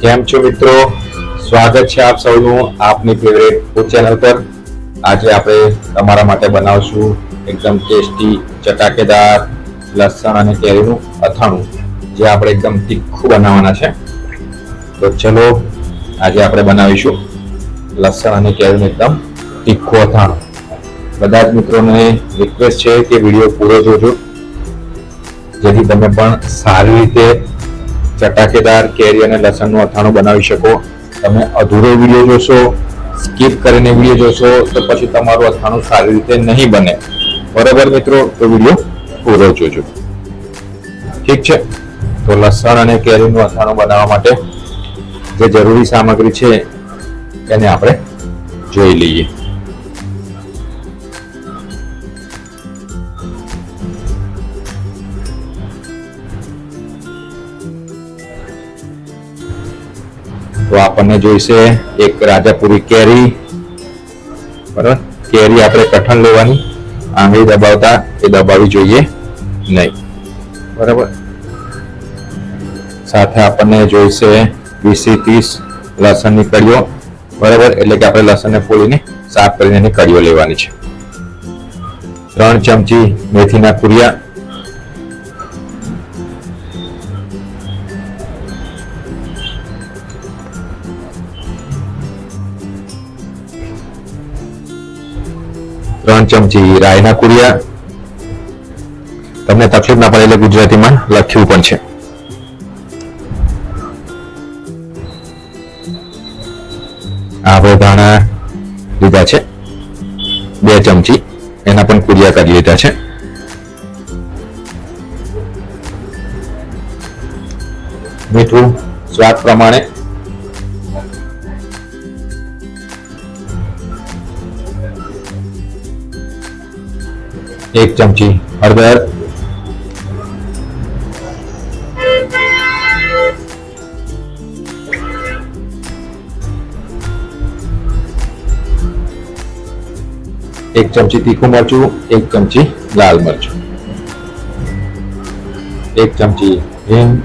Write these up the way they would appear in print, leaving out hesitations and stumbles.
કેમ છો મિત્રો? સ્વાગત છે આપ સૌનું આપની ફેવરેટ ફૂડ ચેનલ પર। આજે આપણે તમારા માટે બનાવશું એકદમ ટેસ્ટી ચટાકેદાર લસણ અને કેરીનું અથાણું, જે આપણે એકદમ તીખું બનાવવાના છે। તો ચલો આજે આપણે બનાવીશું લસણ અને કેરીનું એકદમ તીખું અથાણું। બધા જ મિત્રોને રિક્વેસ્ટ છે કે વિડીયો પૂરો જોજો, જેથી તમે પણ સારી રીતે ચટાકેદાર કેરી અને લસણનું અથાણું બનાવી શકો। તમે અધૂરો વિડીયો જોશો, સ્કીપ કરીને વિડીયો જોશો તો પછી તમારું અથાણું સારી રીતે નહીં બને। બરાબર મિત્રો? તો વિડીયો પૂરો જોજો, ઠીક છે? તો લસણ અને કેરીનું અથાણું બનાવવા માટે જે જરૂરી સામગ્રી છે એને આપણે જોઈ લઈએ। તો આપણને જોઈશે એક રાજાપુરી કેરી, બરાબર? કેરી આપણે કઠણ લેવાની, આંગળી દબાવતા એ દબાવવી જોઈએ નહીં, બરાબર? સાથે આપણને જોઈશે 20 થી 30 લસણની કળીઓ, બરાબર? એટલે કે આપણે લસણને ફોલીને સાફ કરીને એની કળીઓ લેવાની છે। 3 ચમચી મેથીના કુરિયા, 3 ચમચી રાયના કુરિયા। તમને તકલીફ ના પડે એટલે ગુજરાતીમાં લખ્યું પણ છે। આપણે ધાણા લીધા છે 2 ચમચી, એના પણ કુરિયા કરી લીધા છે। મીઠું સ્વાદ પ્રમાણે, 1 ચમચી હળદર, 1 ચમચી તીખું મરચું, 1 ચમચી લાલ મરચું, 1 ચમચી હિંગ,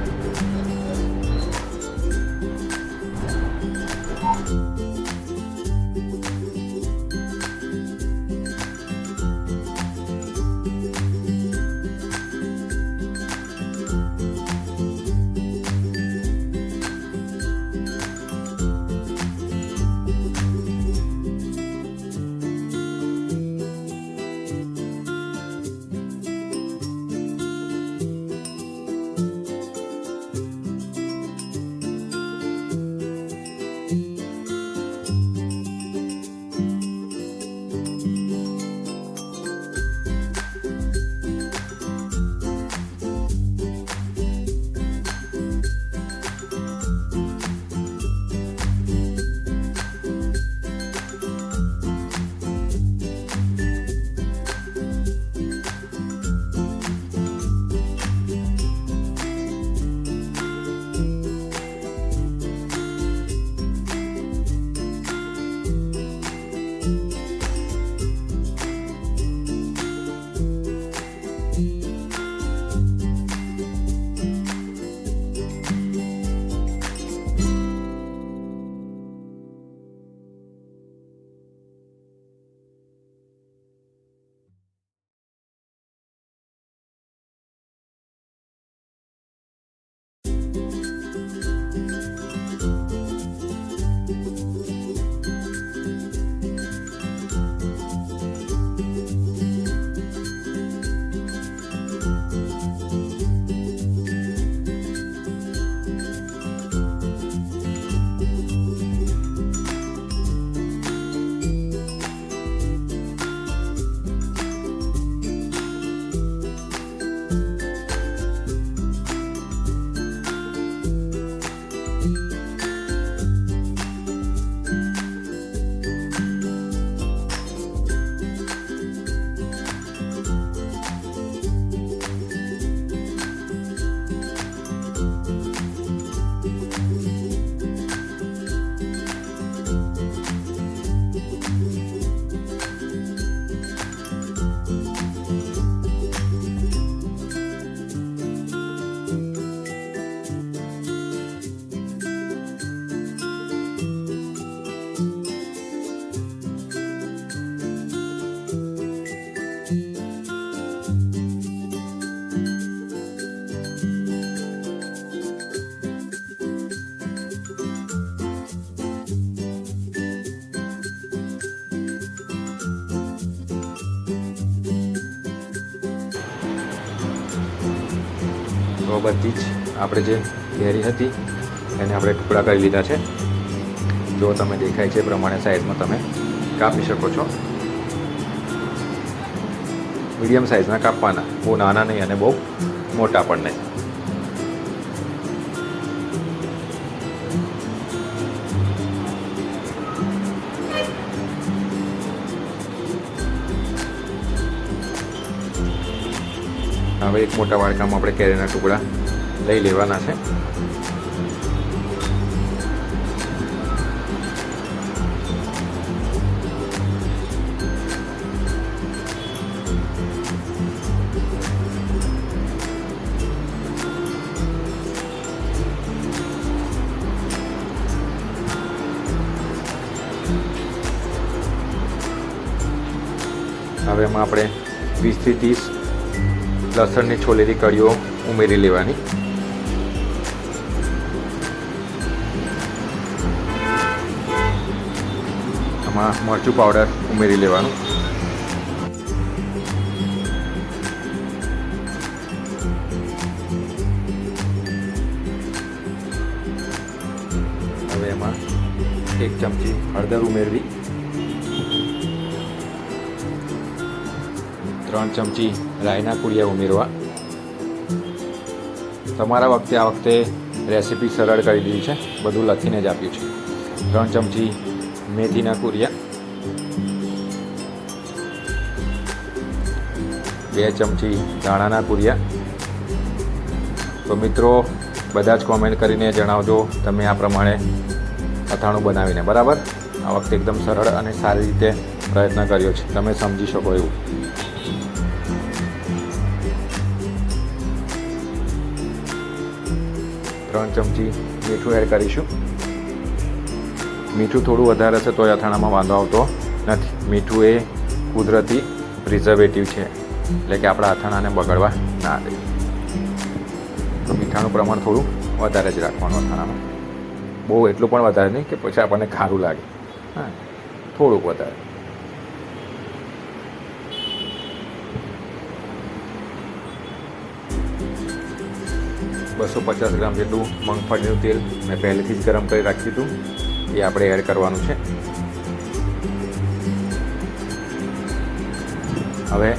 તો બધી જ આપણે જે કેરી હતી એને આપણે ટુકડા કરી લીધા છે. જો તમે દેખાય છે એ પ્રમાણે સાઈઝમાં તમે કાપી શકો છો. મીડિયમ સાઇઝના કાપવાના, બહુ નાના નહીં અને બહુ મોટા પણ નહીં. હવે એક મોટા વાડકામાં આપણે કેરીના ટુકડા લઈ લેવાના છે. હવે એમાં આપણે 20 થી 30 લસણની છોલેલી કળીઓ ઉમેરી લેવાની. આમાં મરચું પાવડર ઉમેરી લેવાનું. હવે એમાં 1 ચમચી હળદર ઉમેરવી, 3 ચમચી રાઈના કુળિયા ઉમેરવા. તમારા વખતે આ વખતે રેસીપી સરળ કરી દીધી છે, બધું લખીને જ આપ્યું છે. 3 ચમચી મેથીના કુળિયા, 2 ચમચી ધાણાના કુળિયા. તો મિત્રો બધા જ કોમેન્ટ કરીને જણાવજો તમે આ પ્રમાણે અથાણું બનાવીને, બરાબર. આ વખતે એકદમ સરળ અને સારી રીતે પ્રયત્ન કર્યો છે, તમે સમજી શકો એવું. ત્રણ ચમચી મીઠું એડ કરીશું. મીઠું થોડું વધારે હશે તો અથાણામાં વાંધો આવતો નથી. મીઠું એ કુદરતી પ્રિઝર્વેટિવ છે, એટલે કે આપણા અથાણાને બગડવા ના દે. તો મીઠાનું પ્રમાણ થોડું વધારે જ રાખવાનું અથાણામાં. બહુ એટલું પણ વધારે નહીં કે પછી આપણને ખારું લાગે. હા, થોડુંક વધારે. $250 ગ્રામ જેટલું મગફળીનું તેલ મેં પહેલેથી જ ગરમ કરી રાખ્યું હતું, એ આપણે એડ કરવાનું છે. હવે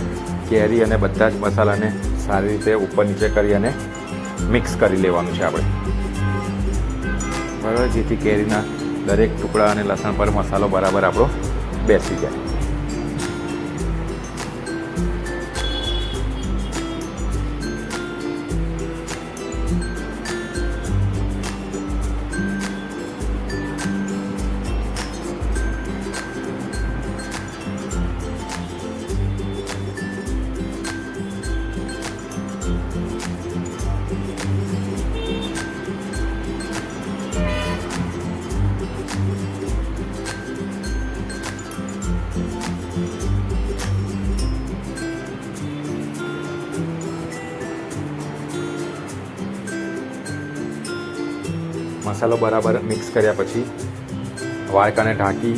કેરી અને બધા જ મસાલાને સારી રીતે ઉપર નીચે કરી અને મિક્સ કરી લેવાનું છે આપણે, બરાબર, જેથી કેરીના દરેક ટુકડા અને લસણ પર મસાલો બરાબર આપણો બેસી જાય. મસાલો બરાબર મિક્સ કર્યા પછી વાડકાને ઢાંકી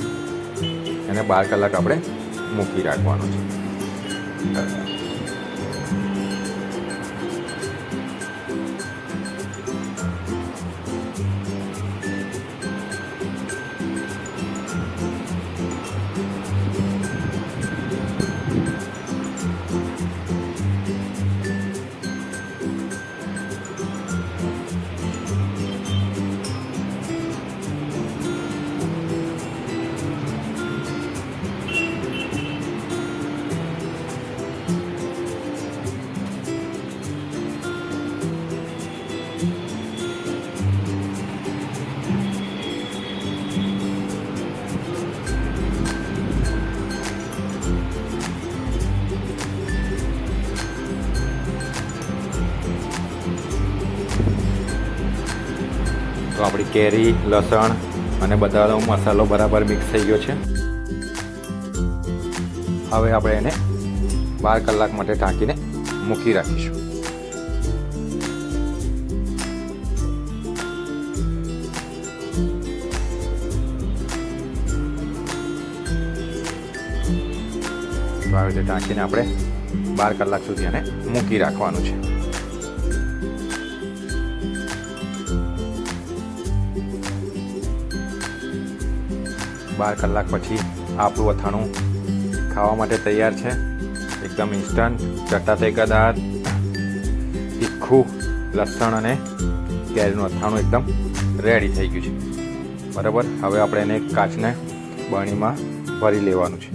અને 12 કલાક આપણે મૂકી રાખવાનું છે. તો આપણી કેરી, લસણ અને બધાનો મસાલો બરાબર મિક્સ થઈ ગયો છે. હવે આપણે એને 12 કલાક માટે ઢાંકીને મૂકી રાખીશું. તો આવી રીતે ઢાંકીને આપણે 12 કલાક સુધી એને મૂકી રાખવાનું છે. 12 કલાક પછી આપણું અથાણું ખાવા માટે તૈયાર છે. એકદમ ઇન્સ્ટન્ટ ચટાકેદાર તીખું લસણ અને કેરીનું અથાણું એકદમ રેડી થઈ ગયું છે. બરાબર, હવે આપણે એને કાચને બરણીમાં ભરી લેવાનું છે.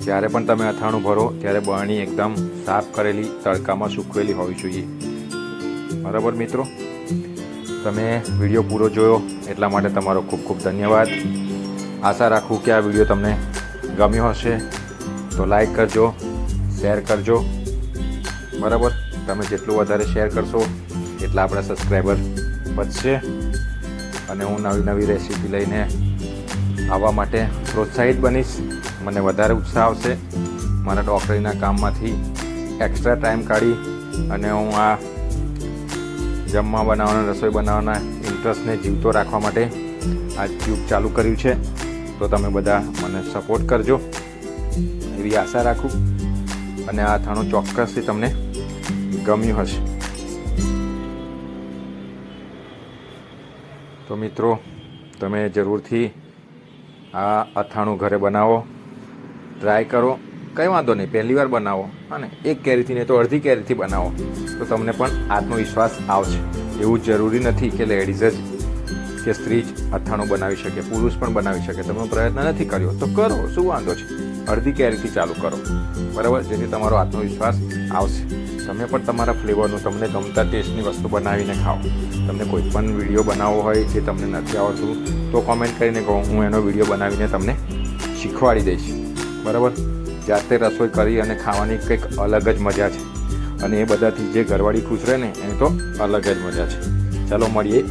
જ્યારે પણ તમે અથાણું ભરો ત્યારે બરણી એકદમ સાફ કરેલી, તડકામાં સૂકવેલી હોવી જોઈએ. બરાબર મિત્રો, તમે વિડીયો પૂરો જોયો એટલા માટે તમારો ખૂબ ખૂબ ધન્યવાદ. આશા રાખું કે આ વિડીયો તમને ગમ્યો હશે તો લાઈક કરજો, શેર કરજો. બરાબર, તમે જેટલું વધારે શેર કરશો એટલા આપણા સબસ્ક્રાઈબર વધશે અને હું નવી નવી રેસીપી લઈને આવવા માટે પ્રોત્સાહિત બનીશ. મને વધારે ઉત્સાહ આવશે મારા ડૉક્ટરીના કામમાંથી એક્સ્ટ્રા ટાઈમ કાઢી અને હું આ જમવા બનાવવાના, રસોઈ બનાવવાના ઇન્ટરેસ્ટને જીવતો રાખવા માટે આ ટ્યુબ ચાલુ કર્યું છે. તો તમે બધા મને સપોર્ટ કરજો એવી આશા રાખું અને આ અથાણું ચોક્કસથી તમને ગમ્યું હશે. તો મિત્રો, તમે જરૂરથી આ અથાણું ઘરે બનાવો, ટ્રાય કરો. કંઈ વાંધો નહીં, પહેલી વાર બનાવો અને એક કેરીથી નહીં તો અડધી કેરીથી બનાવો તો તમને પણ આત્મવિશ્વાસ આવશે. એવું જરૂરી નથી કે લેડીઝ જ કે સ્ત્રી જ અથાણું બનાવી શકે, પુરુષ પણ બનાવી શકે. તમે પ્રયત્ન નથી કર્યો તો કરો, શું વાંધો છે? અડધી કેરીથી ચાલુ કરો. બરાબર, જેથી તમારો આત્મવિશ્વાસ આવશે. તમે પણ તમારા ફ્લેવરનું, તમને ગમતા ટેસ્ટની વસ્તુ બનાવીને ખાઓ. તમને કોઈ પણ વિડીયો બનાવવો હોય જે તમને નથી આવડતું તો કોમેન્ટ કરીને કહો, હું એનો વિડીયો બનાવીને તમને શીખવાડી દઈશ. બરાબર, જાતે રસોઈ કરી અને ખાવાની કંઈક અલગ જ મજા છે અને એ બધાથી જે ઘરવાળી ખુશ રહે ને એની તો અલગ જ મજા છે. ચાલો મળીએ